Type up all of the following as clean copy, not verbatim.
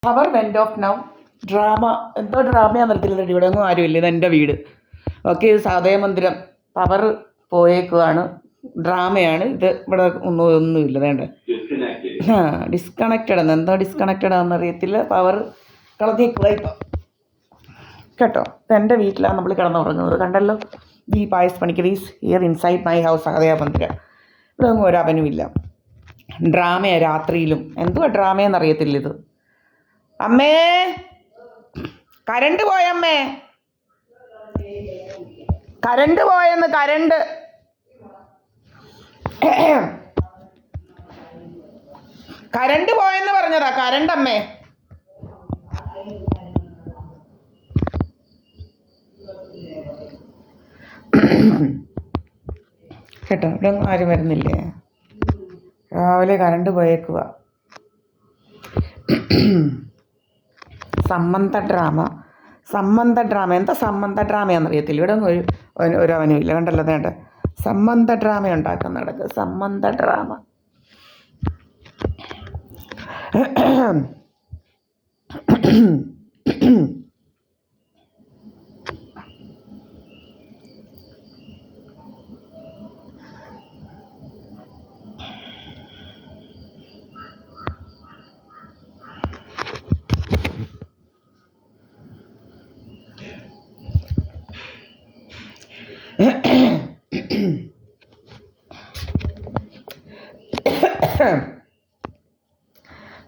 Power went off now. Drama എന്തോ ഡ്രാമയാണെന്നറിയത്തില്ല. ഇവിടെ ഒന്നും ആരുമില്ല. ഇതെൻ്റെ വീട്. ഓക്കെ, ഇത് സഹദയ മന്ദിരം. പവർ പോയേക്കുവാണ്. ഡ്രാമയാണ് ഇത്. ഇവിടെ ഒന്നുമില്ല. വേണ്ട ഡിസ്കണക്റ്റഡ് എന്ന്. എന്തോ ഡിസ്കണക്റ്റഡ് ആണെന്നറിയത്തില്ല. പവർ കളഞ്ഞേക്കുക ഇപ്പം കേട്ടോ. ഇതെൻ്റെ വീട്ടിലാണ് നമ്മൾ കിടന്നുറങ്ങുന്നത്. കണ്ടല്ലോ, ഈ Payas Panicker is here inside my house Sahadaya Mandiram. ഇവിടെ ഒന്നും ഒരവനുമില്ല. ഡ്രാമയാണ് രാത്രിയിലും. എന്തുവാ ഡ്രാമയെന്നറിയത്തില്ല ഇത്. അമ്മേ, കരണ്ട് പോയമ്മേ, കരണ്ട് പോയെന്ന്. കരണ്ട് കരണ്ട് പോയെന്ന് പറഞ്ഞതാ. കരണ്ട് അമ്മേ. കേട്ടോ, ഇവിടെ ആരും വരുന്നില്ലേ? രാവിലെ കരണ്ട് പോയേക്കുക. സംബന്ധ ഡ്രാമ. എന്താ സംബന്ധ ഡ്രാമയാണെന്നറിയത്തില്ല. ഇവിടെ ഒന്നും ഒരു അവനുമില്ല. കണ്ടല്ലോ, നേണ്ട സംബന്ധ ഡ്രാമ ഉണ്ടാക്കുന്ന നടക്കുക. സംബന്ധ ഡ്രാമ.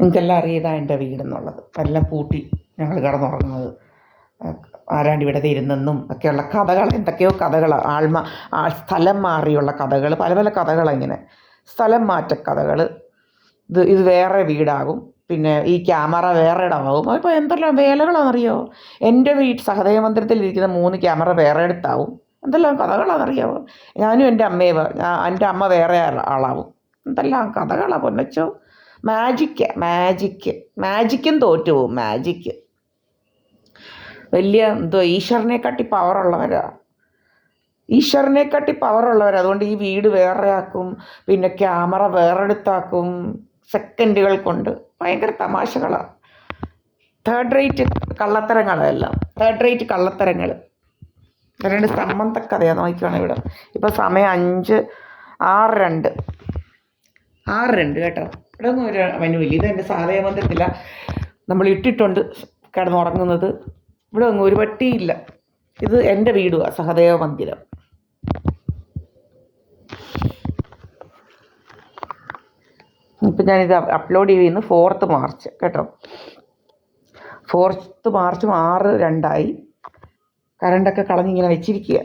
നിങ്ങൾക്കെല്ലാം അറിയതാ എൻ്റെ വീടെന്നുള്ളത്. എല്ലാം പൂട്ടി ഞങ്ങൾ കിടന്നുറങ്ങുന്നത്. ആരാണ്ട് ഇവിടെ ഇരുന്നെന്നും ഒക്കെയുള്ള കഥകൾ, എന്തൊക്കെയോ കഥകളാണ്. സ്ഥലം മാറിയുള്ള കഥകൾ, പല പല കഥകളാണ്. ഇങ്ങനെ സ്ഥലം മാറ്റ കഥകൾ. ഇത് വേറെ വീടാകും. പിന്നെ ഈ ക്യാമറ വേറെ ഇടമാകും. അപ്പോൾ എന്തെല്ലാം വേലകളാണെന്നറിയോ? എൻ്റെ സഹദയ മന്ദിരത്തിലിരിക്കുന്ന 3 ക്യാമറ വേറെ എടുത്താവും. എന്തെല്ലാം കഥകളാണെന്നറിയാമോ? ഞാനും എൻ്റെ അമ്മ വേറെ ആളാവും. എന്തെല്ലാം കഥകളാണ് പൊന്നച്ചോ. മാജിക്കും തോറ്റു പോവും. മാജിക്ക് വലിയ ഈശ്വരനെക്കാട്ടി പവറുള്ളവരാ. അതുകൊണ്ട് ഈ വീട് വേറെ ആക്കും. പിന്നെ ക്യാമറ വേറെ എടുത്താക്കും. സെക്കൻഡുകൾ കൊണ്ട്. ഭയങ്കര തമാശകളാണ്. Third rate കള്ളത്തരങ്ങളെല്ലാം. രണ്ട് സംബന്ധക്കഥയാണ്. നോക്കിയാണ് ഇവിടെ. ഇപ്പോൾ സമയം 6:02 കേട്ടോ. ഇവിടെ ഒന്നും ഒരു അവനുമില്ല. ഇതെൻ്റെ സഹദയ മന്ദിരത്തില്ല. നമ്മൾ ഇട്ടിട്ടുണ്ട് കിടന്നുറങ്ങുന്നത്. ഇവിടെ ഒന്നും ഒരു പട്ടിയില്ല. ഇത് എൻ്റെ വീടുമാണ് സഹദയ മന്ദിരം. ഇപ്പം ഞാനിത് അപ്ലോഡ് ചെയ്യുന്നത് 4th മാർച്ച് കേട്ടോ. 4th മാർച്ചും 6:02 കരണ്ടൊക്കെ കളഞ്ഞിങ്ങനെ വെച്ചിരിക്കുക.